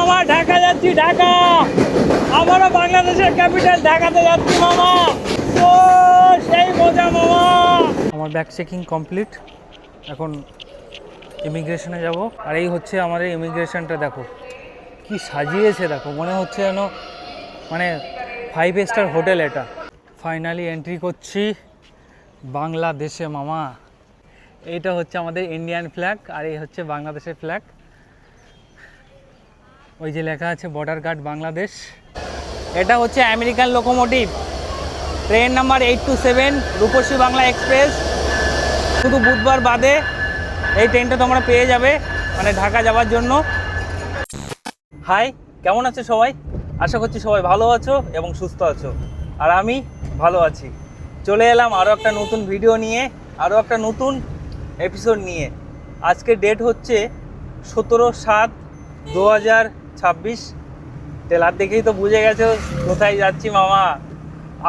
মামা, ঢাকা যাচ্ছি, ঢাকা। আমারও বাংলাদেশের ক্যাপিটাল ঢাকাতে যাচ্ছি মামা। ও সেই মজা মামা। আমার ব্যাগ চেকিং কমপ্লিট, এখন ইমিগ্রেশনে যাব। আর এই হচ্ছে আমাদের ইমিগ্রেশনটা, দেখো কি সাজিয়েছে, দেখো মনে হচ্ছে যেন মানে 5 স্টার হোটেল এটা। ফাইনালি এন্ট্রি করছি বাংলাদেশে মামা। এইটা হচ্ছে আমাদের ইন্ডিয়ান ফ্ল্যাগ আর এই হচ্ছে বাংলাদেশের ফ্ল্যাগ। ওই যে লেখা আছে বর্ডার গার্ড বাংলাদেশ। এটা হচ্ছে আমেরিকান লোকোমোটিভ, ট্রেন নাম্বার 827 রূপসী বাংলা এক্সপ্রেস। শুধু বুধবার বাদে এই ট্রেনটা তোমরা পেয়ে যাবে মানে ঢাকা যাওয়ার জন্য। হাই, কেমন আছো সবাই? আশা করছি সবাই ভালো আছো এবং সুস্থ আছো, আর আমি ভালো আছি। চলে এলাম আরও একটা নতুন ভিডিও নিয়ে, আরও একটা নতুন এপিসোড নিয়ে। আজকের ডেট হচ্ছে 17/7/2026। টেলার দেখেই তো বুঝে গেছো কোথায় যাচ্ছি মামা।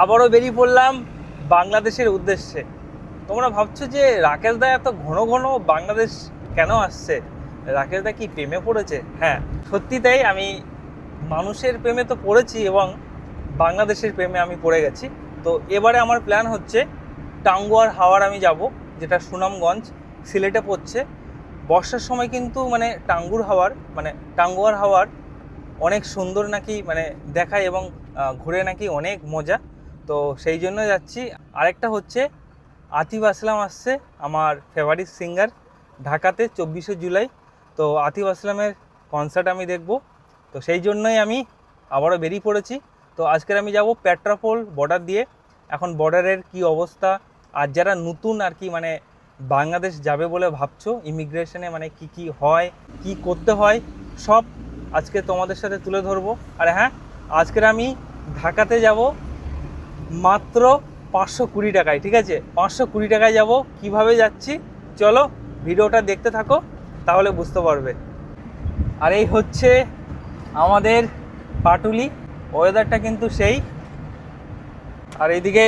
আবারও বেরিয়ে পড়লাম বাংলাদেশের উদ্দেশ্যে। তোমরা ভাবছো যে রাকেশ দা এত ঘন ঘন বাংলাদেশ কেন আসছে? রাকেশ দা কি প্রেমে পড়েছে? হ্যাঁ, সত্যি তাই। আমি মানুষের প্রেমে তো পড়েছি এবং বাংলাদেশের প্রেমে আমি পড়ে গেছি। তো এবারে আমার প্ল্যান হচ্ছে টাঙ্গুয়ার হাওর আমি যাব, যেটা সুনামগঞ্জ সিলেটে পড়ছে। বর্ষার সময় কিন্তু মানে টাঙ্গুয়ার হাওর অনেক সুন্দর নাকি মানে দেখায় এবং ঘুরে নাকি অনেক মজা। তো সেই জন্য যাচ্ছি। আরেকটা হচ্ছে আতিফ আসলাম আসছে, আমার ফেভারিট সিঙ্গার, ঢাকাতে 24শে জুলাই। তো আতিফ আসলামের কনসার্ট আমি দেখব। তো সেই জন্যই আমি আবারও বেরিয়ে পড়েছি। তো আজকের আমি যাব পেট্রাপোল বর্ডার দিয়ে। এখন বর্ডারের কি অবস্থা, আর যারা নতুন আর কি মানে বাংলাদেশ যাবে বলে ভাবছো, ইমিগ্রেশনে মানে কি কি হয়, কি করতে হয়, সব আজকে তোমাদের সাথে তুলে ধরবো। আর হ্যাঁ, আজকের আমি ঢাকাতে যাব মাত্র 520 টাকায়, ঠিক আছে? 520 টাকায় যাব। কিভাবে যাচ্ছি চলো ভিডিওটা দেখতে থাকো, তাহলে বুঝতে পারবে। আর এই হচ্ছে আমাদের পাটুলি, ওয়েদারটা কিন্তু সেই। আর এইদিকে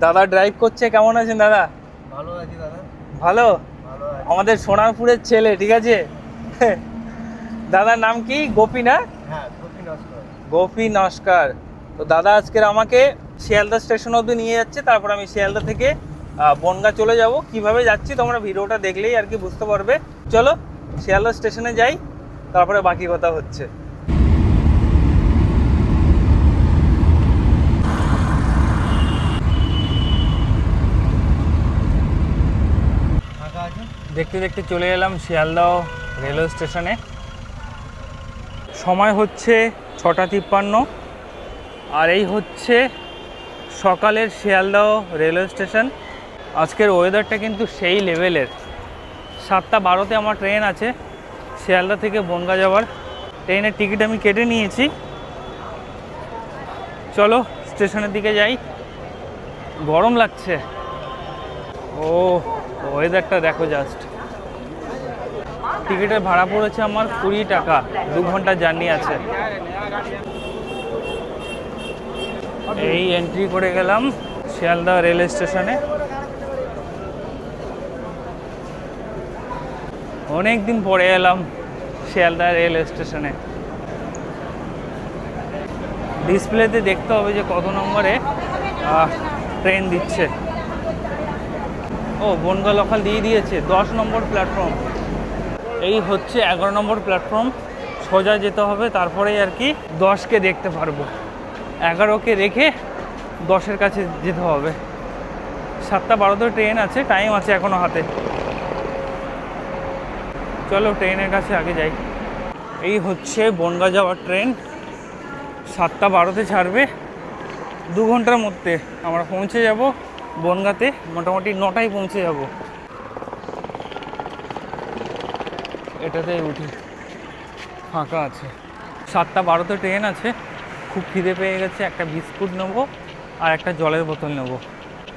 দাদা ড্রাইভ করছে। কেমন আছেন দাদা? ভালো আছি দাদা। ভালো? আমাদের সোনারপুরের ছেলে, ঠিক আছে? দাদার নাম কি? গোপী না? হ্যাঁ, গোপী নস্কর। গোপী নস্কর। তো দাদা আজকের আমাকে শিয়ালদা স্টেশন অবধি নিয়ে যাচ্ছে, তারপর আমি শিয়ালদা থেকে বনগাঁ চলে যাব। কিভাবে যাচ্ছি তোমরা ভিডিওটা দেখলেই আর কি বুঝতে পারবে। চলো শিয়ালদা স্টেশনে যাই, তারপরে বাকি কথা হচ্ছে। দেখতে দেখতে চলে এলাম শিয়ালদহ রেলওয়ে স্টেশনে। সময় হচ্ছে 6:53, আর এই হচ্ছে সকালের শিয়ালদহ রেলওয়ে স্টেশন। আজকের ওয়েদারটা কিন্তু সেই লেভেলের। 7:12-তে আমার ট্রেন আছে শিয়ালদা থেকে বনগাঁ যাওয়ার। ট্রেনের টিকিট আমি কেটে নিয়েছি। চলো স্টেশনের দিকে যাই। গরম লাগছে। ও ওয়েদারটা দেখো জাস্ট। টিকিটের ভাড়া পড়েছে আমার 20 টাকা, 2 ঘন্টা জার্নি আছে। এই এন্ট্রি করে গেলাম শিয়ালদা রেলওয়ে স্টেশনে। অনেক দিন পরে এলাম শিয়ালদা রেলওয়ে স্টেশনে। ডিসপ্লেতে দেখতে হবে যে কত নম্বরে ট্রেন দিচ্ছে। ও বনগাঁ লোকাল দিয়ে দিয়েছে 10 নম্বর প্ল্যাটফর্ম। এই হচ্ছে 11 নম্বর প্ল্যাটফর্ম। সোজা যেতে হবে, তারপরেই আর কি 10কে দেখতে পারবো। 11কে রেখে 10-এর কাছে যেতে হবে। 7:12-তে ট্রেন আছে, টাইম আছে এখনও হাতে। চলো ট্রেনের কাছে আগে যাই। এই হচ্ছে বনগাঁ যাওয়ার ট্রেন। 7:12-তে ছাড়বে। 2 ঘন্টার মধ্যে আমরা পৌঁছে যাব বনগাঁতে। মোটামুটি 9টায় পৌঁছে যাব। এটাতেই উঠি, ফাঁকা আছে। 7:12-তে ট্রেন আছে। খুব খিদে পেয়ে গেছে, একটা বিস্কুট নেবো আর একটা জলের বোতল নেবো।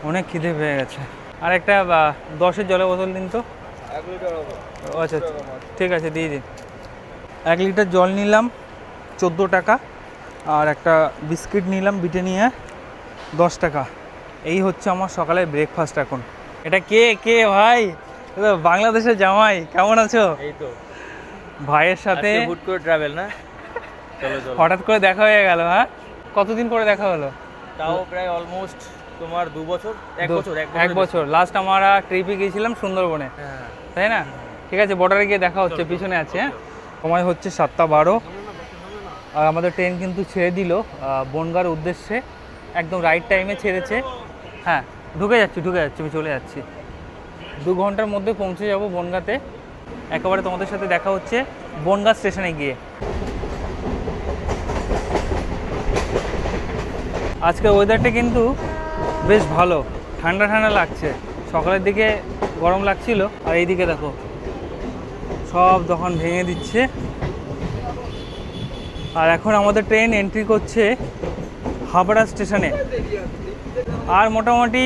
অনেক খিদে পেয়ে গেছে। আর একটা 10-এর জলের বোতল দিন তো। 1 লিটার হবে। আচ্ছা ঠিক আছে, দিয়ে দিন। 1 লিটার জল নিলাম 14 টাকা, আর একটা বিস্কিট নিলাম ব্রিটানিয়া 10 টাকা। এই হচ্ছে আমার সকালের ব্রেকফাস্ট এখন। এটা কে কে ভাই? বাংলাদেশের জামাই। কেমন আছো? এই তো ভাইয়ের সাথে হুট করে ট্রাভেল না? চলো চলো। হঠাৎ করে দেখা হয়ে গেল, হ্যাঁ? কতদিন পরে দেখা হলো? তাও প্রায় অলমোস্ট তোমার 2 বছর, 1 বছর, 1 বছর। লাস্ট আমরা ট্রিপে গিয়েছিলাম সুন্দরবনে, হ্যাঁ। তাই না? ঠিক আছে, বর্ডারে গিয়ে দেখা হচ্ছে, পিছনে আছে। হ্যাঁ, সময় হচ্ছে 7:12 আর আমাদের ট্রেন কিন্তু ছেড়ে দিল বনগাঁর উদ্দেশ্যে। একদম রাইট টাইমে ছেড়েছে। হ্যাঁ, ঢুকে যাচ্ছি, আমি চলে যাচ্ছি। 2 ঘন্টার মধ্যে পৌঁছে যাব বনগাঁতে। একেবারে তোমাদের সাথে দেখা হচ্ছে বনগাঁ স্টেশনে গিয়ে। আজকের ওয়েদারটা কিন্তু বেশ ভালো, ঠান্ডা ঠান্ডা লাগছে। সকালের দিকে গরম লাগছিল, আর এইদিকে দেখো সব দোকান ভেঙে দিচ্ছে। আর এখন আমাদের ট্রেন এন্ট্রি করছে হাবড়া স্টেশনে। আর মোটামুটি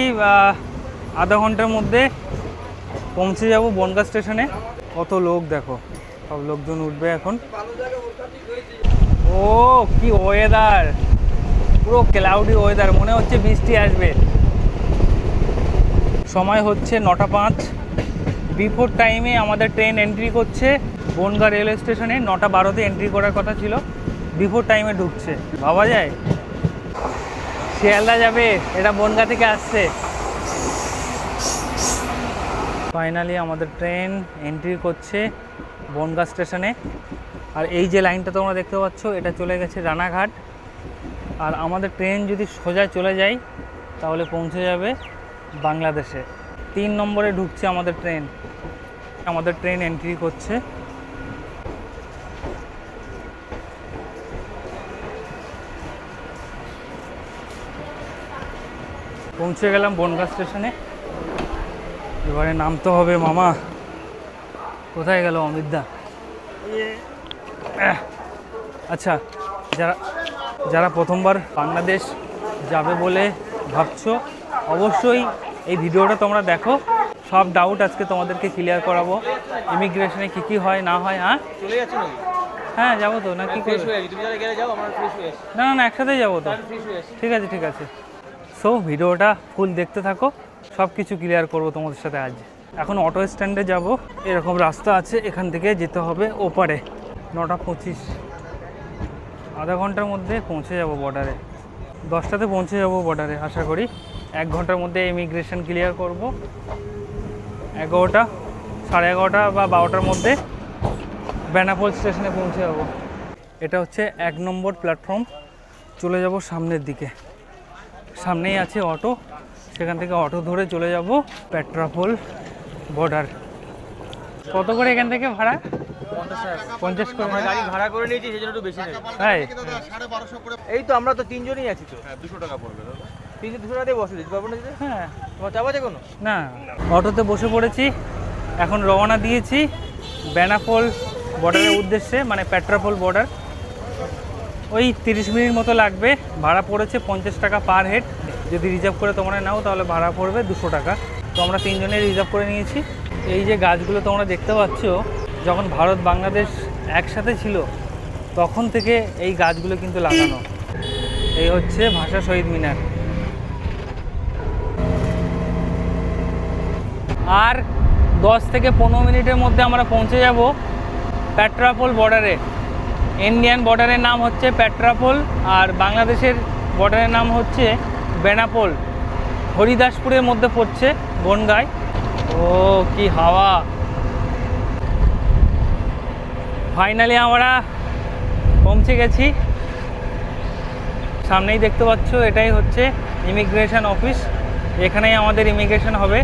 আধা ঘন্টার মধ্যে পৌঁছে যাব বনগাঁ স্টেশনে। কত লোক দেখো, সব লোকজন উঠবে এখন। ও কি ওয়েদার, পুরো ক্লাউডি ওয়েদার, মনে হচ্ছে বৃষ্টি আসবে। সময় হচ্ছে 9:05। বিফোর টাইমে আমাদের ট্রেন এন্ট্রি করছে বনগাঁ রেলওয়ে স্টেশনে। 9:12-তে এন্ট্রি করার কথা ছিল, বিফোর টাইমে ঢুকছে। ভাবা যায়, শিয়ালদা যাবে, এটা বনগাঁ থেকে আসছে। ফাইনালি আমাদের ট্রেন এন্ট্রি করছে বনগাঁ স্টেশনে। আর এই যে লাইনটা তোমরা দেখতে পাচ্ছ, এটা চলে গেছে রানাঘাট। আর আমাদের ট্রেন যদি সোজা চলে যায় তাহলে পৌঁছে যাবে বাংলাদেশে। 3 নম্বরে ঢুকছে আমাদের ট্রেন। আমাদের ট্রেন এন্ট্রি করছে। পৌঁছে গেলাম বনগাঁ স্টেশনে। এবারে নামতে হবে মামা। কোথায় গেল অমিতদা? আচ্ছা, যারা প্রথমবার বাংলাদেশ যাবে বলে ভাবছো, অবশ্যই এই ভিডিওটা তোমরা দেখো। সব ডাউট আজকে তোমাদেরকে ক্লিয়ার করাবো। ইমিগ্রেশনে কী কী হয় না হয়। হ্যাঁ, চলে যাচ্ছ নাকি? হ্যাঁ যাবো তো, না কি ফ্রেশ হয়ে গেছি, তুমি যারা গেলে যাও, আমরা ফ্রেশ হয়ে আসি। না না, একসাথেই যাবো তো। ফ্রেশ হয়ে আসি। ঠিক আছে ঠিক আছে। সো ভিডিওটা ফুল দেখতে থাকো, সব কিছু ক্লিয়ার করবো তোমাদের সাথে আজ। এখন অটো স্ট্যান্ডে যাব। এরকম রাস্তা আছে, এখান থেকে যেতে হবে ওপারে। 9:25, আধা ঘন্টার মধ্যে পৌঁছে যাব বর্ডারে। 10টাতে পৌঁছে যাব বর্ডারে আশা করি। 1 ঘন্টার মধ্যে ইমিগ্রেশন ক্লিয়ার করব। 11টা, 11:30 বা 12টার মধ্যে বেনাপোল স্টেশনে পৌঁছে যাব। এটা হচ্ছে 1 নম্বর প্ল্যাটফর্ম। চলে যাব সামনের দিকে, সামনেই আছে অটো, সেখান থেকে অটো ধরে চলে যাব পেট্রাপোল বর্ডার। কত করে এখান থেকে ভাড়া? 50 করে। আমরা গাড়ি ভাড়া করে নিয়েছি, সেই জন্য একটু বেশি নেবে। তাই? এই তো আমরা তো 3 জনই আছি তো। 200 টাকা পড়বে দাদা। 200 টাকা দিয়ে বসে দিতে পারবো না দিতে? হ্যাঁ। তোমার চাপ আছে কোনো? না, অটোতে বসে পড়েছি। এখন রওনা দিয়েছি বেনাপোল বর্ডারের উদ্দেশ্যে, মানে পেট্রাপোল বর্ডার। ওই 30 মিনিট মতো লাগবে। ভাড়া পড়েছে 50 টাকা পার হেড। যদি রিজার্ভ করে তোমরা নাও তাহলে ভাড়া পড়বে 200 টাকা। তো আমরা 3 জনের রিজার্ভ করে নিয়েছি। এই যে গাছগুলো তোমরা দেখতে পাচ্ছ, যখন ভারত বাংলাদেশ একসাথে ছিল তখন থেকে এই গাছগুলো কিন্তু লাগানো। এই হচ্ছে ভাষা শহীদ মিনার। আর 10 থেকে 15 মিনিটের মধ্যে আমরা পৌঁছে যাব পেট্রাপোল বর্ডারে। ইন্ডিয়ান বর্ডারের নাম হচ্ছে পেট্রাপোল, আর বাংলাদেশের বর্ডারের নাম হচ্ছে বেনাপোল। হরিদাসপুরের মধ্যে পড়ছে বনগাঁয়। ও কি হাওয়া! ফাইনালি আমরা পৌঁছে গেছি। সামনেই দেখতে পাচ্ছ, এটাই হচ্ছে ইমিগ্রেশন অফিস। এখানেই আমাদের ইমিগ্রেশন হবে।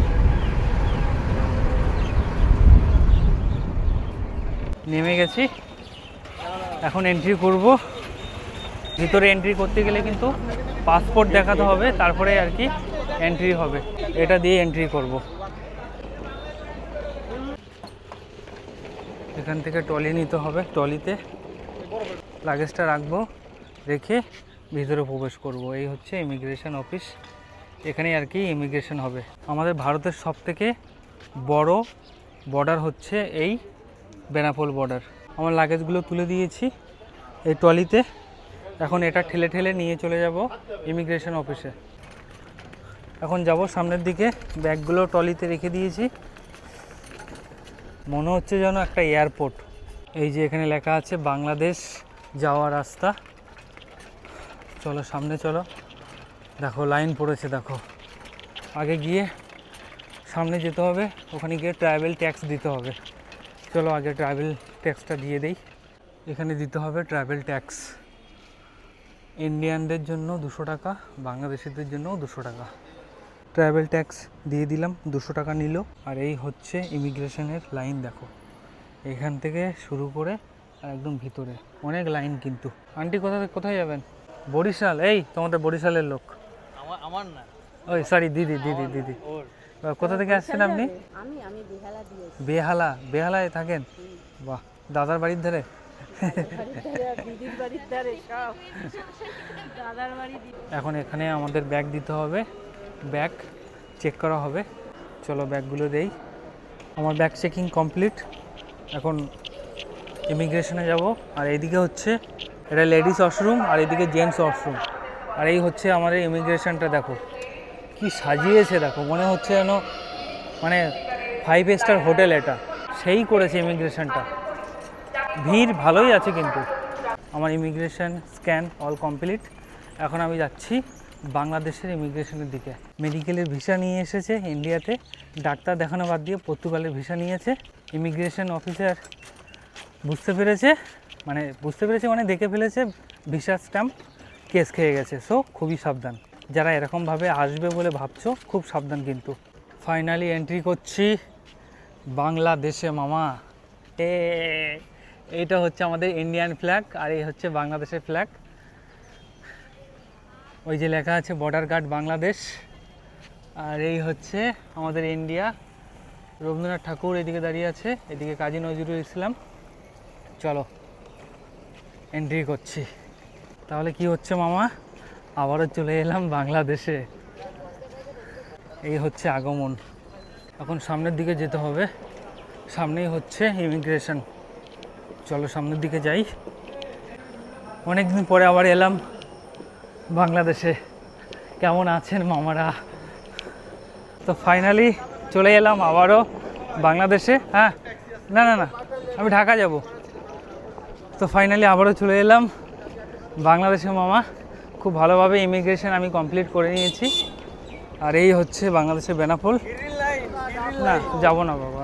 নেমে গেছি, এখন এন্ট্রি করব। ভিতরে এন্ট্রি করতে গেলে কিন্তু পাসপোর্ট দেখাতে হবে, তারপরে আর কি এন্ট্রি হবে। এটা দিয়ে এন্ট্রি করব। এখান থেকে ট্রলি নিতে হবে, ট্রলিতে লাগেজটা রাখবো, রেখে ভিতরে প্রবেশ করব। এই হচ্ছে ইমিগ্রেশন অফিস, এখানেই আর কি ইমিগ্রেশন হবে। আমাদের ভারতের সবথেকে বড় বর্ডার হচ্ছে এই বেনাপোল বর্ডার। আমার লাগেজগুলো তুলে দিয়েছি এই ট্রলিতে। এখন এটা ঠেলে ঠেলে নিয়ে চলে যাব ইমিগ্রেশন অফিসে। এখন যাব সামনের দিকে, ব্যাগগুলো ট্রলিতে রেখে দিয়েছি। মনে হচ্ছে যেন একটা এয়ারপোর্ট। এই যে এখানে লেখা আছে বাংলাদেশ যাওয়া রাস্তা। চলো সামনে চলো, দেখো লাইন পড়েছে দেখো। আগে গিয়ে সামনে যেতে হবে, ওখানে গিয়ে ট্রাভেল ট্যাক্স দিতে হবে। চলো আগে ট্রাভেল ট্যাক্সটা দিয়ে দেই। এখানে দিতে হবে ট্রাভেল ট্যাক্স। ইন্ডিয়ানদের জন্য 200 টাকা, বাংলাদেশিদের জন্য 200 টাকা। ট্রাভেল ট্যাক্স দিয়ে দিলাম, 200 টাকা নিল। আর এই হচ্ছে ইমিগ্রেশনের লাইন দেখো, এখান থেকে শুরু করে আর একদম ভিতরে অনেক লাইন কিন্তু। আন্টি কোথায় যাবেন? বরিশাল? এই তোমাদের বরিশালের লোক? আমার না, ওই সরি দিদি। কোথা থেকে আসছেন আপনি? আমি বেহালা দিয়েছি। বেহালায় থাকেন? বাহ, দাদার বাড়ির ধারে? দিদির বাড়ির ধারে সব দাদার বাড়ি। এখন এখানে আমাদের ব্যাগ দিতে হবে, ব্যাগ চেক করা হবে। চলো ব্যাগগুলো দেই। আমার ব্যাগ চেকিং কমপ্লিট। এখন ইমিগ্রেশনে যাব। আর এইদিকে হচ্ছে এটা লেডিস ওয়াশরুম আর এইদিকে জেন্টস ওয়াশরুম। আর এই হচ্ছে আমাদের ইমিগ্রেশনটা দেখো কি সাজিয়েছে, দেখো মনে হচ্ছে যেন মানে 5 স্টার হোটেল। এটা সেই করেছে ইমিগ্রেশনটা। ভিড় ভালোই আছে কিন্তু। আমার ইমিগ্রেশন স্ক্যান অল কমপ্লিট। এখন আমি যাচ্ছি বাংলাদেশের ইমিগ্রেশনের দিকে। মেডিকেলের ভিসা নিয়ে এসেছে ইন্ডিয়াতে, ডাক্তার দেখানো বাদ দিয়ে পর্তুগালের ভিসা নিয়েছে। ইমিগ্রেশন অফিসার বুঝতে পেরেছে মানে দেখে ফেলেছে ভিসা স্ট্যাম্প, কেস খেয়ে গেছে। সো খুবই সাবধান, যারা এরকমভাবে আসবে বলে ভাবছো খুব সাবধান কিন্তু। ফাইনালি এন্ট্রি করছি বাংলাদেশে মামা। এইটা হচ্ছে আমাদের ইন্ডিয়ান ফ্ল্যাগ আর এই হচ্ছে বাংলাদেশের ফ্ল্যাগ। ওই যে লেখা আছে বর্ডার গার্ড বাংলাদেশ। আর এই হচ্ছে আমাদের ইন্ডিয়া। রবীন্দ্রনাথ ঠাকুর এদিকে দাঁড়িয়ে আছে, এদিকে কাজী নজরুল ইসলাম। চলো এন্ট্রি করছি। তাহলে কি হচ্ছে মামা, আবারও চলে এলাম বাংলাদেশে। এই হচ্ছে আগমন। এখন সামনের দিকে যেতে হবে, সামনেই হচ্ছে ইমিগ্রেশন। চলো সামনের দিকে যাই। অনেকদিন পরে আবার এলাম বাংলাদেশে। কেমন আছেন মামারা? তো ফাইনালি চলে এলাম আবারও বাংলাদেশে। হ্যাঁ না আমি ঢাকা যাব। তো ফাইনালি আবারও চলে এলাম বাংলাদেশে মামা। খুব ভালোভাবে ইমিগ্রেশন আমি কমপ্লিট করে নিয়েছি। আর এই হচ্ছে বাংলাদেশের বেনাপোল। না যাব না বাবা,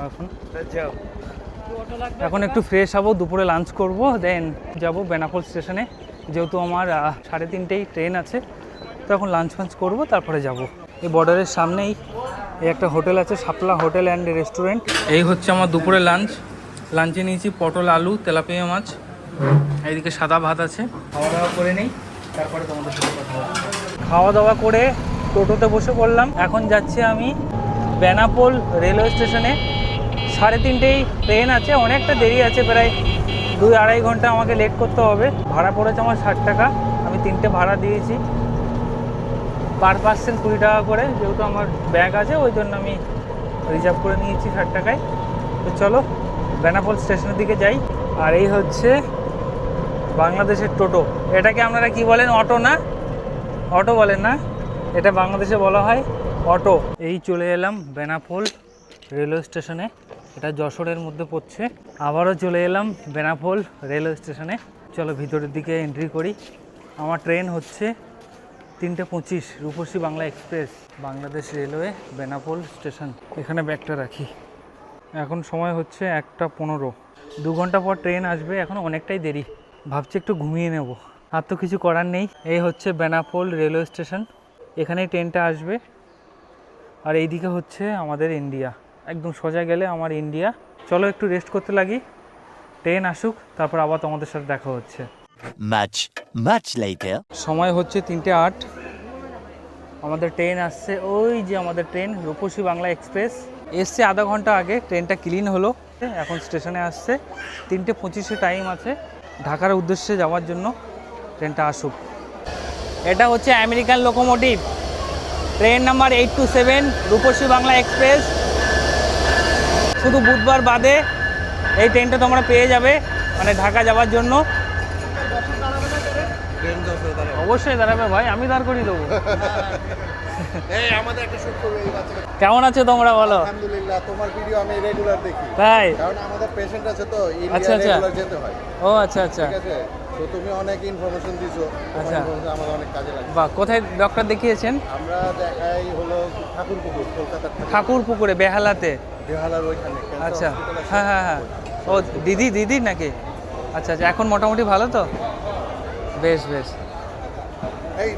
এখন একটু ফ্রেশ হবো, দুপুরে লাঞ্চ করব, দেন যাব বেনাপোল স্টেশনে। যেহেতু আমার 3:30 ট্রেন আছে, তো এখন লাঞ্চ ফাঞ্চ করবো, তারপরে যাব। এই বর্ডারের সামনেই এই একটা হোটেল আছে, শাপলা হোটেল অ্যান্ড রেস্টুরেন্ট। এই হচ্ছে আমার দুপুরে লাঞ্চে নিয়েছি পটল, আলু, তেলাপিয়া মাছ। এইদিকে সাদা ভাত আছে। খাওয়া দাওয়া করে নেই, তারপরে তোমাদের সাথে কথা বলবো। খাওয়া দাওয়া করে টোটোতে বসে পড়লাম। এখন যাচ্ছি আমি বেনাপোল রেলওয়ে স্টেশনে। 3:30 ট্রেন আছে, অনেকটা দেরি আছে, প্রায় 2-2.5 ঘন্টা আমাকে লেট করতে হবে। ভাড়া পড়েছে আমার 60 টাকা। আমি 3টে ভাড়া দিয়েছি, পার পার্সন 20 টাকা করে। যেহেতু আমার ব্যাগ আছে ওই জন্য আমি রিজার্ভ করে নিয়েছি 60 টাকায়। তো চলো বেনাপোল স্টেশনের দিকে যাই। আর এই হচ্ছে বাংলাদেশের টোটো। এটাকে আপনারা কি বলেন? অটো না? অটো বলেন না? এটা বাংলাদেশে বলা হয় অটো। এই চলে এলাম বেনাপোল রেলওয়ে স্টেশনে। এটা যশোরের মধ্যে পড়ছে। আবারও চলে এলাম বেনাপোল রেলওয়ে স্টেশনে। চলো ভিতরের দিকে এন্ট্রি করি। আমার ট্রেন হচ্ছে 3:25, Rupshi Bangla Express, Bangladesh railway Benapole station. এখানে ব্যাগটা রাখি। এখন সময় হচ্ছে 1:15। 2 ঘন্টা পর ট্রেন আসবে, এখন অনেকটাই দেরি। ভাবছি একটু ঘুমিয়ে নেব, আর তো কিছু করার নেই। এই হচ্ছে বেনাপোল রেলওয়ে স্টেশন, এখানেই ট্রেনটা আসবে। আর এইদিকে হচ্ছে আমাদের ইন্ডিয়া, একদম সোজা গেলে আমার ইন্ডিয়া। চলো একটু রেস্ট করতে লাগি, ট্রেন আসুক, তারপর আবার তোমাদের সাথে দেখা হচ্ছে। Much later. সময় হচ্ছে 3:08। আমাদের ট্রেন আসছে, ওই যে আমাদের ট্রেন রূপসী বাংলা এক্সপ্রেস এসছে আধা ঘন্টা আগে। ট্রেনটা ক্লিন হলো, এখন স্টেশনে আসছে। 3:25 টাইম আছে ঢাকার উদ্দেশ্যে যাওয়ার জন্য। ট্রেনটা আসুক। এটা হচ্ছে আমেরিকান লোকোমোটিভ, ট্রেন নাম্বার 827 রূপসী বাংলা এক্সপ্রেস। শুধু বুধবার বাদে এই ট্রেনটা তোমরা পেয়ে যাবে, মানে ঢাকা যাওয়ার জন্য। অবশ্যই দাঁড়াবে ভাই, আমি দাঁড় করিয়ে দেবো। এই আমাদের একটা শুট করবে এই বাচ্চাটা। কেমন আছো তোমরা বলো? আলহামদুলিল্লাহ, তোমার ভিডিও আমি রেগুলার দেখি। তাই? কারণ আমাদের পেশেন্ট আছে তো, আচ্ছা, ইন্ডিয়া আচ্ছা। রেগুলার যেতে হয়। ও আচ্ছা আচ্ছা। ঠিক আছে, তো তুমি অনেক ইনফরমেশন দিছো, আচ্ছা। আমাদের অনেক কাজে লাগে। বা কোথায় ডক্টর দেখিয়েছেন? আমরা দেখাই হলো ঠাকুরপুকুর, কলকাতার ঠাকুর পুকুরে বেহালাতে। বেহালার ওইখানে ক্যান্সার আচ্ছা, হসপিটাল আছে। হ্যাঁ হ্যাঁ হ্যাঁ। ও দিদি নাকি? আচ্ছা আচ্ছা, এখন মোটামুটি ভালো তো? বেশ বেশ। এই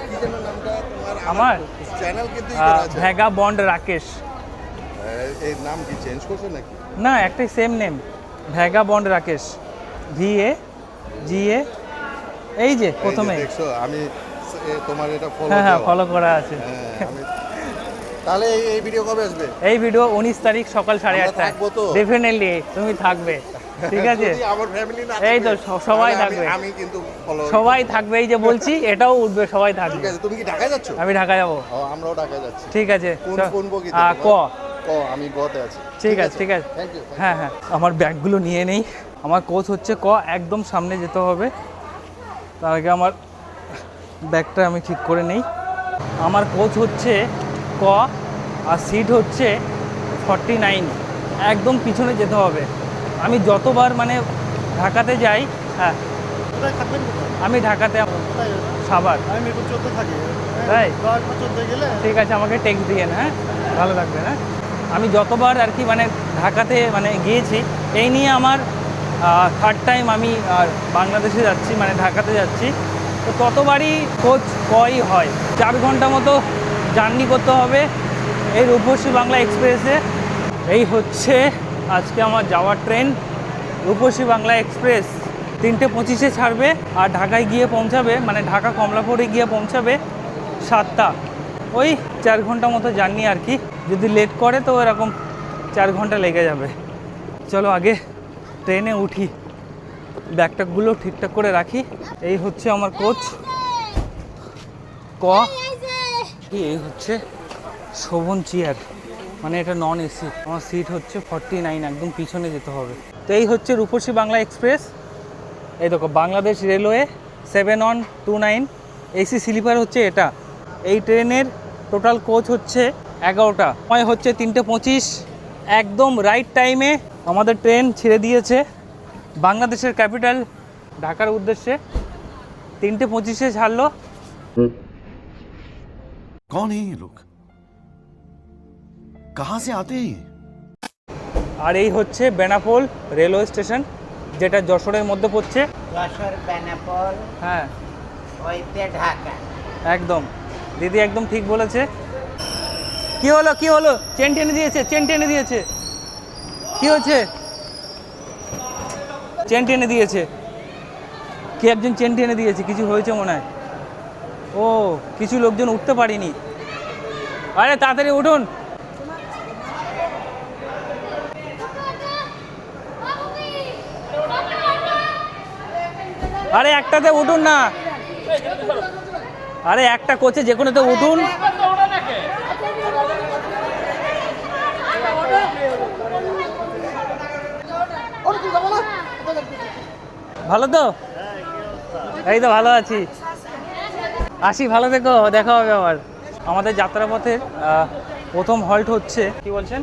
কি যেন নামটা তোমার? আমার? চ্যানেল কিন্তু ই করা আছে। Vega bond Rakesh. এই নাম কি চেঞ্জ করছো নাকি? না, একটাই same name, Vega bond Rakesh. VAGA, এই যে প্রথমে। এই যে দেখছো আমি তোমার এটা ফলো হ্যাঁ হ্যাঁ, ফলো করা আছে। আমি তাহলে এই ভিডিও কবে আসবে? এই ভিডিও 19 তারিখ সকাল 8:30টায়। থাকবো তো? ডেফিনেটলি তুমি থাকবে, ঠিক আছে? যদি আমার ফ্যামিলি না এই তো থাকে, সবাই তাহলে থাকবে। আমি কিন্তু ফলো। সবাই থাকবে, এই যে বলছি এটাও উঠবে, সবাই ঠিক থাকবে। আছে, তুমি কি ঢাকায় যাচ্ছো? আমি ঢাকা যাবো। ও, আমরাও ঢাকায় যাচ্ছি। ঠিক আছে, কোন বগিতে? ক। আমি গতে আছি। ঠিক আছে ঠিক আছে। Thank you. হ্যাঁ হ্যাঁ, আমার ব্যাগগুলো নিয়ে নেই। আমার কোচ হচ্ছে ক, একদম সামনে যেতে হবে। তার আগে আমার ব্যাগটা আমি ঠিক করে নেই। আমার কোচ হচ্ছে ক, আর সিট হচ্ছে 49, একদম পিছনে যেতে হবে। আমি যতবার মানে ঢাকাতে যাই, হ্যাঁ কোথায় থাকবেন কোথায়? আমি ঢাকাতে কোথায়? সাভার। আমি মিরপুর 14 থাকি। তাই? 14 গেলে ঠিক আছে, আমাকে টেক্সট দিয়ে না, হ্যাঁ ভালো থাকবেন। হ্যাঁ, আমি যতবার আর কি মানে ঢাকাতে মানে গিয়েছি, এই নিয়ে আমার 3rd টাইম আমি আর বাংলাদেশে যাচ্ছি, মানে ঢাকাতে যাচ্ছি। তো ততবারই কোচ কই হয়। 4 ঘন্টা মতো জার্নি করতে হবে এই রূপসী বাংলা এক্সপ্রেসে। এই হচ্ছে আজকে আমার যাওয়ার ট্রেন, রূপসী বাংলা এক্সপ্রেস। 3:25-এ ছাড়বে আর ঢাকায় গিয়ে পৌঁছাবে, মানে ঢাকা কমলাপুরে গিয়ে পৌঁছাবে 7টা। ওই 4 ঘন্টা মতো জার্নি আর কি। যদি লেট করে তো এরকম 4 ঘন্টা লেগে যাবে। চলো আগে ট্রেনে উঠি, ব্যাগটাগুলো ঠিকঠাক করে রাখি। এই হচ্ছে আমার কোচ ক। এই হচ্ছে শোভন চেয়ার, মানে এটা নন এসি। আমার সিট হচ্ছে 49, একদম পিছনে যেতে হবে। তো এই হচ্ছে রূপসী বাংলা এক্সপ্রেস। এই দেখো, বাংলাদেশ রেলওয়ে 7129 এসি স্লিপার হচ্ছে এটা। এই ট্রেনের টোটাল কোচ হচ্ছে 11টা। সময় হচ্ছে 3:25, একদম রাইট টাইমে আমাদের ট্রেন ছেড়ে দিয়েছে বাংলাদেশের ক্যাপিটাল ঢাকার উদ্দেশ্যে। 3:25-এ ছাড়লো। कौन है ये लोग? कहां से आते हैं ये? আর এই হচ্ছে বেনাপোল রেলওয়ে স্টেশন, যেটা যশোরের মধ্যে পড়ছে। যশোর বেনাপোল হ্যাঁ হইতে ঢাকা। একদম, দিদি একদম ঠিক বলেছে। কি হলো কি হলো? চেন টেনে দিয়েছে, চেন টেনে দিয়েছে। কি হচ্ছে? চেন টেনে দিয়েছে, কে একজন চেন টেনে দিয়েছে, কিছু হয়েছে মনে হয়। ও, কিছু লোকজন উঠতে পারেনি। আরে তাড়াতাড়ি উঠুন। আরে একটাতে উঠুন না, আরে একটা কোচে যে কোনোতে উঠুন। ভালো তো? এই তো ভালো আছি। আসি, ভালো থেকো, দেখা হবে আবার। আমাদের যাত্রাপথের প্রথম হল্ট হচ্ছে, কি বলছেন?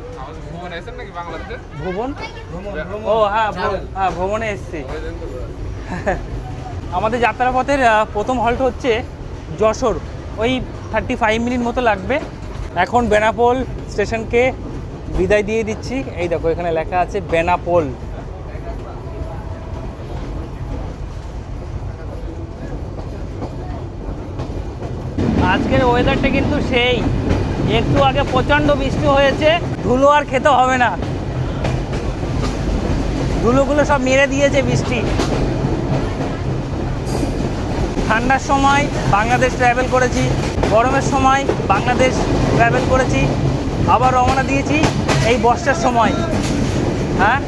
ভুবন? ও হ্যাঁ হ্যাঁ, ভ্রমণে এসছি। আমাদের যাত্রাপথের প্রথম হল্ট হচ্ছে যশোর, ওই 35 মিনিট মতো লাগবে। এখন বেনাপোল স্টেশনকে বিদায় দিয়ে দিচ্ছি। এই দেখো, এখানে লেখা আছে বেনাপোল। আজকের ওয়েদারটা কিন্তু সেই, একটু আগে প্রচণ্ড বৃষ্টি হয়েছে, ধুলো আর খেতে হবে না, ধুলোগুলো সব মেরে দিয়েছে বৃষ্টি। ঠান্ডার সময় বাংলাদেশ ট্রাভেল করেছি, গরমের সময় বাংলাদেশ ট্রাভেল করেছি, আবার রওনা দিয়েছি এই বর্ষার সময়। হ্যাঁ,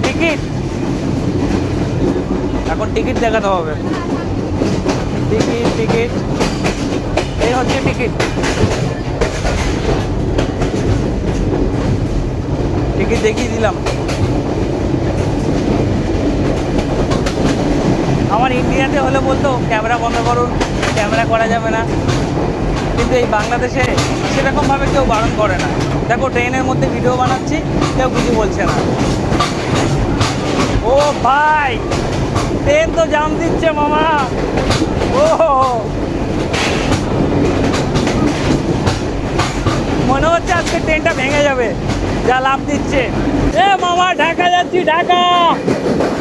টিকিট, এখন টিকিট দেখাতে হবে। টিকিট টিকিট, এই হচ্ছে টিকিট। টিকিট দেখিয়ে দিলাম। আমার ইন্ডিয়াতে হলে বলতো ক্যামেরা বন্ধ করুন, ক্যামেরা করা যাবে না, কিন্তু এই বাংলাদেশে সেরকমভাবে কেউ বারণ করে না। দেখো, ট্রেনের মধ্যে ভিডিও বানাচ্ছি, কেউ কিছু বলছে না। ও ভাই, ট্রেন তো জাম দিচ্ছে মামা। ও মনে হচ্ছে আজকে ট্রেনটা ভেঙে যাবে, যা লাভ দিচ্ছে। এ মামা, ঢাকা যাচ্ছি, ঢাকা।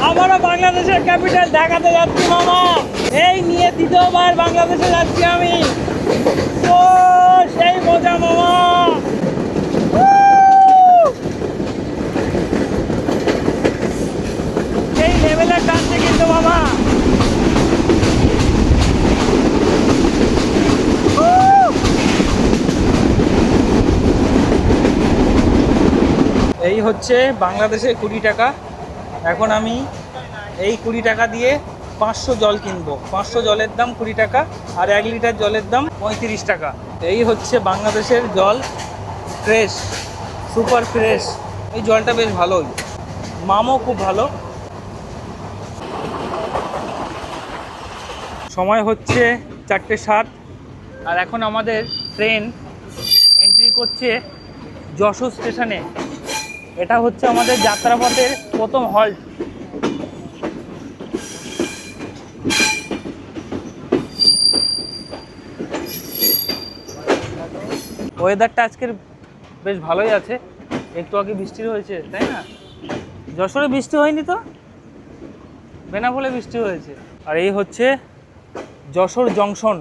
আমারও বাংলাদেশের ক্যাপিটাল ঢাকাতে যাচ্ছি মামা। এই নিয়ে দ্বিতীয়বার বাংলাদেশে যাচ্ছি আমি। ও সেই মজা মামা। এই লেভেলের টানছে কিন্তু মামা। এই হচ্ছে বাংলাদেশের 20 টাকা। এখন আমি এই 20 টাকা দিয়ে 500 জল কিনবো। 500 জলের দাম 20 টাকা, আর 1 লিটার জলের দাম 35 টাকা। এই হচ্ছে বাংলাদেশের জল, ফ্রেশ, সুপার ফ্রেশ। এই জলটা বেশ ভালোই, মামও খুব ভালো। সময় হচ্ছে 4:07, আর এখন আমাদের ট্রেন এন্ট্রি করছে যশোর স্টেশনে। এটা হচ্ছে আমাদের যাত্রাপথের প্রথম হল্ট। ওয়েদারটা আজকের বেশ ভালোই আছে, একটু আগে বৃষ্টি হয়েছে, তাই না? যশোরে বৃষ্টি হয়নি তো, বেনাপোলে বৃষ্টি হয়েছে। আর এই হচ্ছে যশোর জংশন।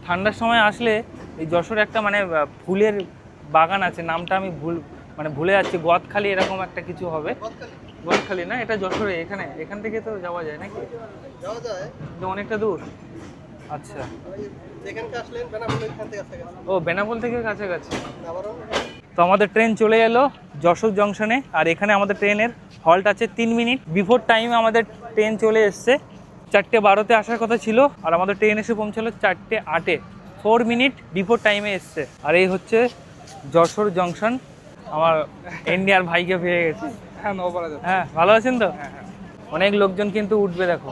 ঠান্ডার সময় আসলে এই যশোরে একটা মানে ফুলের বাগান আছে, নামটা আমি ভুলে যাচ্ছি, গদখালি এরকম একটা কিছু হবে। গদখালি না, এটা যশোরে। এখান থেকে তো যাওয়া যায় নাকি? যাওয়া যায়, কিন্তু অনেকটা দূর। আচ্ছা, যেখানকে আসলেন বেনাপোল এখান থেকে কাছাকাছি। ও বেনাপোল থেকে কাছাকাছি। আবারও তো আমাদের ট্রেন চলে এলো যশোর জংশনে, আর এখানে আমাদের ট্রেনের হল্ট আছে 3 মিনিট। বিফোর টাইমে আমাদের ট্রেন চলে এসছে। 4:12-তে আসার কথা ছিল, আর আমাদের ট্রেন এসে পৌঁছালো 4:08-এ। 4 মিনিট বিফোর টাইমে এসছে। আর এই হচ্ছে যশোর জংশন। আমার ইন্ডিয়ার ভাইকে পেয়ে গেছি। হ্যাঁ, ভালো আছেন তো? অনেক লোকজন কিন্তু উঠবে, দেখো।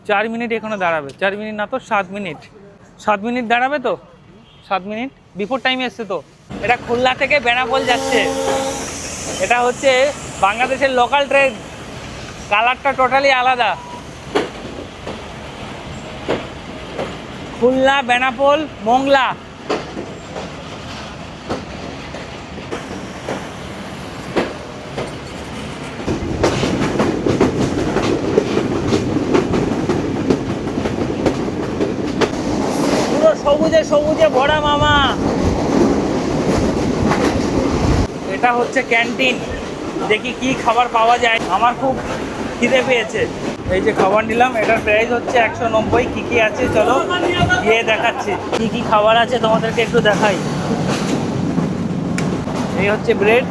4 মিনিট এখানে দাঁড়াবে, 4 মিনিট না তো 7 মিনিট। 7 মিনিট দাঁড়াবে তো, 7 মিনিট বিফোর টাইমে এসছে তো। এটা খুলনা থেকে বেনাপোল যাচ্ছে। এটা হচ্ছে বাংলাদেশের লোকাল ট্রেন, কালারটা টোটালি আলাদা। খুলনা, বেনাপোল, মোংলা। পুরো সবুজে সবুজে ভরা মামা। এটা হচ্ছে ক্যান্টিন, দেখি কি খাবার পাওয়া যায়। আমার খুব খিদে পেয়েছে। এই যে খাবার নিলাম, এটার প্রাইস হচ্ছে 190। কি কি আছে চলো গিয়ে দেখাচ্ছি। কি কি খাবার আছে তোমাদেরকে একটু দেখাই। এই হচ্ছে ব্রেড,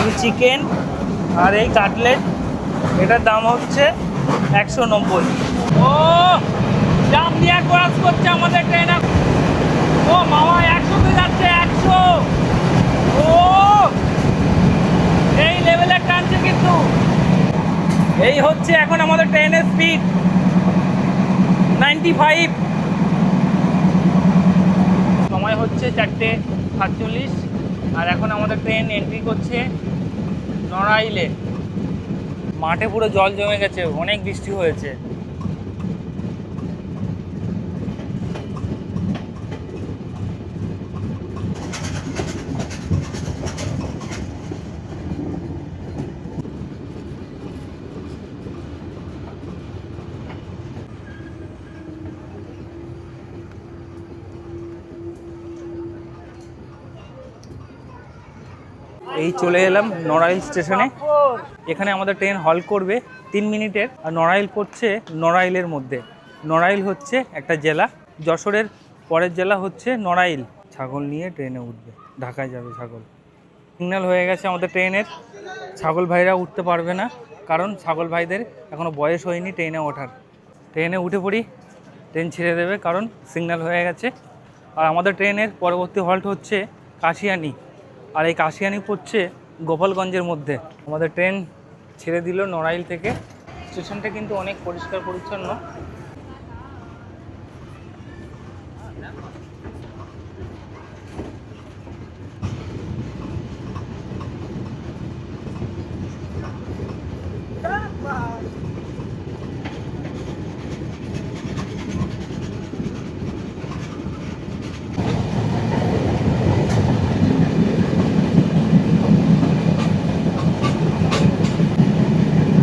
এই চিকেন, আর এই কাটলেট। এটার দাম হচ্ছে 190। ও দাম দিয়ে ক্রস করছে আমাদের ট্রেন। ও মামা 100-তে যাচ্ছে, 100। ও এই লেভেলের টানছে কিন্তু। এই হচ্ছে এখন আমাদের ট্রেনের স্পিড 95। সময় হচ্ছে 4:47, আর এখন আমাদের ট্রেন এন্ট্রি করছে নড়াইলে। মাঠে পুরো জল জমে গেছে, অনেক বৃষ্টি হয়েছে। এই চলে এলাম নড়াইল স্টেশনে। এখানে আমাদের ট্রেন হল্ট করবে 3 মিনিটের। আর নড়াইল পড়ছে নড়াইলের মধ্যে। নড়াইল হচ্ছে একটা জেলা, যশোরের পরের জেলা হচ্ছে নড়াইল। ছাগল নিয়ে ট্রেনে উঠবে, ঢাকায় যাবে ছাগল। সিগন্যাল হয়ে গেছে আমাদের ট্রেনের। ছাগল ভাইরা উঠতে পারবে না, কারণ ছাগল ভাইদের এখনও বয়স হয়নি ট্রেনে ওঠার। ট্রেনে উঠে পড়ি, ট্রেন ছেড়ে দেবে, কারণ সিগন্যাল হয়ে গেছে। আর আমাদের ট্রেনের পরবর্তী হল্ট হচ্ছে কাশিয়ানি, আর এই কাশিয়ানি পড়ছে গোপালগঞ্জের মধ্যে। আমাদের ট্রেন ছেড়ে দিল নড়াইল থেকে। স্টেশনটা কিন্তু অনেক পরিষ্কার পরিচ্ছন্ন।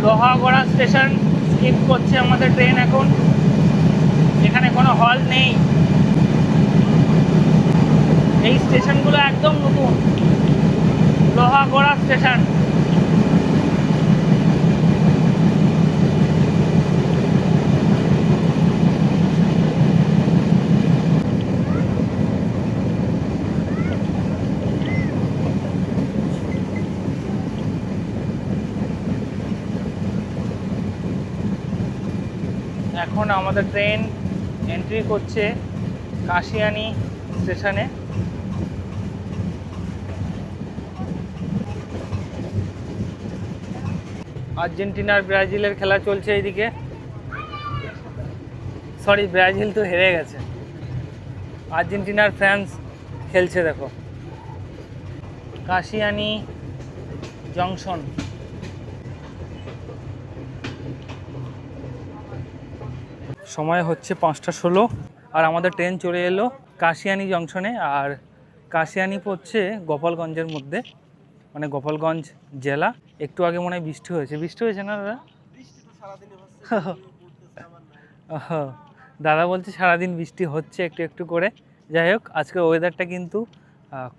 লোহাগড়া স্টেশন স্কিপ করছে আমাদের ট্রেন এখন। এখানে কোনো হল নেই, এই স্টেশনগুলো একদম নতুন। লোহাগড়া স্টেশন। এখন আমাদের ট্রেন এন্ট্রি করছে কাশিয়ানি স্টেশনে। আর্জেন্টিনার ব্রাজিলের খেলা চলছে এইদিকে। সরি, ব্রাজিল তো হেরে গেছে, আর্জেন্টিনার ফ্যান্স খেলছে দেখো। কাশিয়ানি জংশন। সময় হচ্ছে 5:16 আর আমাদের ট্রেন চলে এলো কাশিয়ানি জংশনে। আর কাশিয়ানি পড়ছে গোপালগঞ্জের মধ্যে, মানে গোপালগঞ্জ জেলা। একটু আগে মনে হয় বৃষ্টি হয়েছে। বৃষ্টি হয়েছে না দাদা? দাদা বলছে সারাদিন বৃষ্টি হচ্ছে একটু একটু করে। যাই হোক, আজকের ওয়েদারটা কিন্তু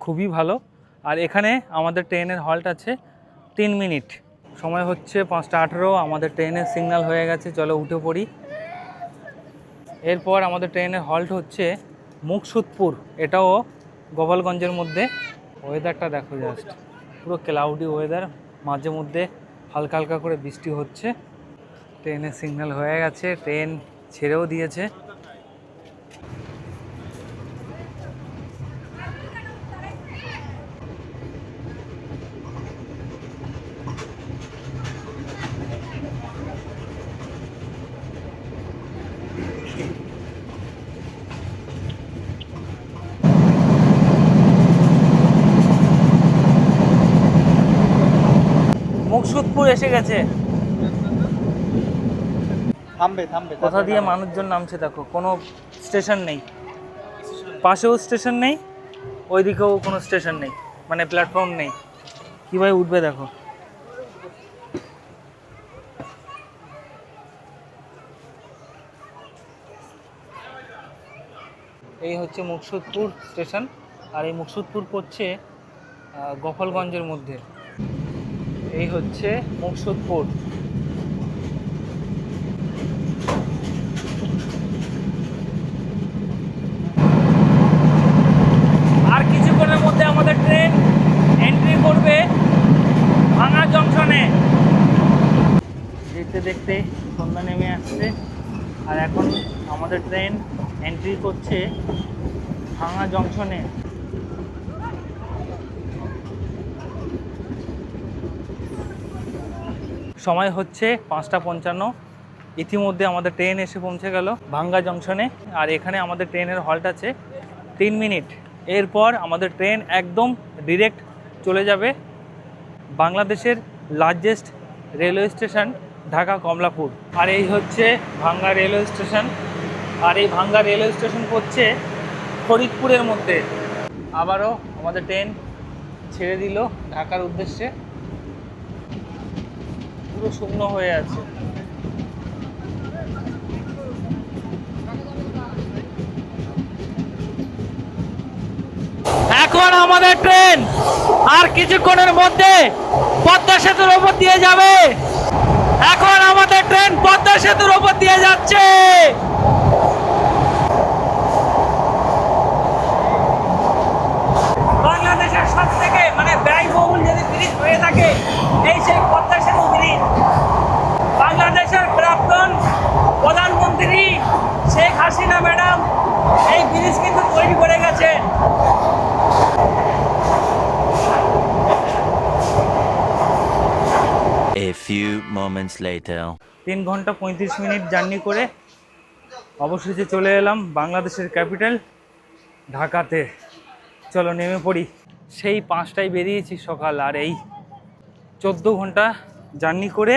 খুবই ভালো। আর এখানে আমাদের ট্রেনের হল্ট আছে 3 মিনিট। সময় হচ্ছে 5:18। আমাদের ট্রেনের সিগন্যাল হয়ে গেছে, চলো উঠে পড়ি। এরপর আমাদের ট্রেনের হল্ট হচ্ছে মুকসুদপুর, এটাও গোপালগঞ্জের মধ্যে। ওয়েদারটা দেখো জাস্ট, পুরো ক্লাউডি ওয়েদার, মাঝে মধ্যে হালকা হালকা করে বৃষ্টি হচ্ছে। ট্রেনের সিগন্যাল হয়ে গেছে, ট্রেন ছেড়েও দিয়েছে। মুকসুদপুর এসে গেছে। থামবে থামবে। কোথা দিয়ে মানুষজন নামছে দেখো, কোনো স্টেশন নেই, পাশেও স্টেশন নেই, ওইদিকেও কোনো স্টেশন নেই, মানে প্ল্যাটফর্ম নেই। কীভাবে উঠবে দেখো। এই হচ্ছে মুকসুদপুর স্টেশন। আর এই মুকসুদপুর পড়ছে গোপালগঞ্জের মধ্যে। এই হচ্ছে মুকসুদপুর। আর কিছুক্ষণের মধ্যে আমাদের ট্রেন এন্ট্রি করবে ভাঙা জংশনে। দেখতে দেখতে সন্ধ্যা নেমে আসছে আর এখন আমাদের ট্রেন এন্ট্রি করছে ভাঙা জংশনে। সময় হচ্ছে 5:55। ইতিমধ্যে আমাদের ট্রেন এসে পৌঁছে গেল ভাঙ্গা জংশনে। আর এখানে আমাদের ট্রেনের হল্ট আছে 3 মিনিট। এরপর আমাদের ট্রেন একদম ডিরেক্ট চলে যাবে বাংলাদেশের largest railway station Dhaka Kamalapur. আর এই হচ্ছে ভাঙ্গা রেলওয়ে স্টেশন। আর এই ভাঙ্গা রেলওয়ে স্টেশন পড়ছে ফরিদপুরের মধ্যে। আবারও আমাদের ট্রেন ছেড়ে দিল ঢাকার উদ্দেশ্যে। পুরো শূন্য হয়ে আছে। এখন আমাদের ট্রেন আর কিছুক্ষণের মধ্যে পদ্মা সেতুর ওপর দিয়ে যাবে। এখন আমাদের ট্রেন পদ্মা সেতুর ওপর দিয়ে যাচ্ছে। বাংলাদেশের সবথেকে মানে ব্যয়বহুল যদি ব্রিজ হয়ে থাকে এই সেই পদ্মা সেতু ব্রিজ। বাংলাদেশের প্রাক্তন প্রধানমন্ত্রী শেখ হাসিনা ম্যাডাম এই ব্রিজ কিন্তু তৈরি করে গেছে। A few moments later. 3 ঘন্টা 35 মিনিট জার্নি করে অবশেষে চলে এলাম বাংলাদেশের ক্যাপিটাল ঢাকাতে। চলো নেমে পড়ি। সেই 5টায় বেরিয়েছি সকাল, আর এই 14 ঘন্টা জার্নি করে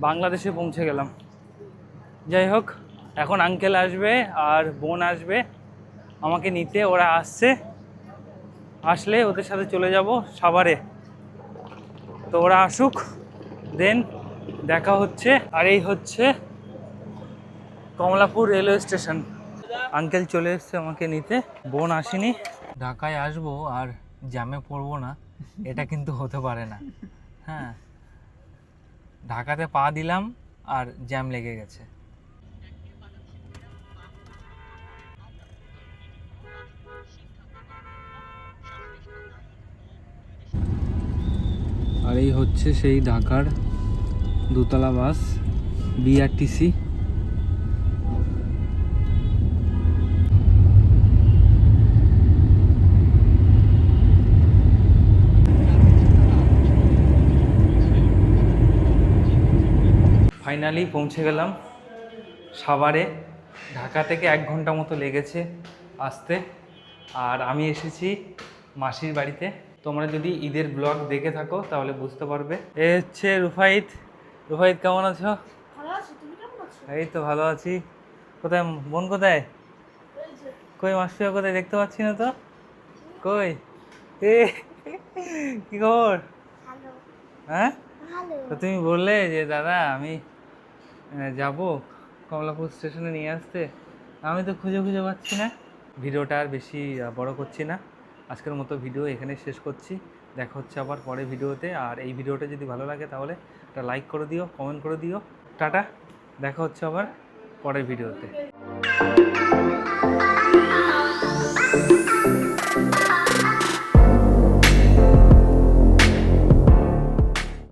বাংলাদেশে পৌঁছে গেলাম। যাই হোক, এখন আঙ্কেল আসবে আর বোন আসবে আমাকে নিতে, ওরা আসছে, আসলে ওদের সাথে চলে যাব সাভারে। তো ওরা আসুক, দেন দেখা হচ্ছে। আর এই হচ্ছে কমলাপুর রেলওয়ে স্টেশন। আঙ্কেল চলে এসছে আমাকে নিতে, বোন আসেনি। ঢাকায় আসবো আর জ্যামে পড়বো না, এটা কিন্তু হতে পারে না। হ্যাঁ, ঢাকাতে পা দিলাম আর জ্যাম লেগে গেছে। আর এই হচ্ছে সেই ঢাকার দোতলা বাস, বিআরটিসি। ফাইনালি পৌঁছে গেলাম সাভারে। ঢাকা থেকে 1 ঘন্টা মতো লেগেছে আসতে। আর আমি এসেছি মাসির বাড়িতে। তোমরা যদি ঈদের ব্লগ দেখে থাকো তাহলে বুঝতে পারবে। এ হচ্ছে রুফাইত। রুফাইত কেমন আছো? এই তো ভালো আছি। কোথায় বোন, কোথায়? কই মাসিয়া কোথায়? দেখতে পাচ্ছি না তো। কই এ কি খবর? হ্যাঁ, তো তুমি বললে যে দাদা আমি যাব কমলাপুর স্টেশনে নিয়ে আসতে, আমি তো খুঁজে খুঁজে পাচ্ছি না। ভিডিওটা আর বেশি বড় করছি না, আজকের মতো ভিডিও এখানে শেষ করছি। দেখা হচ্ছে আবার পরের ভিডিওতে। আর এই ভিডিওটা যদি ভালো লাগে তাহলে একটা লাইক করে দিও, কমেন্ট করে দিও। টাটা, দেখা হচ্ছে আবার পরের ভিডিওতে।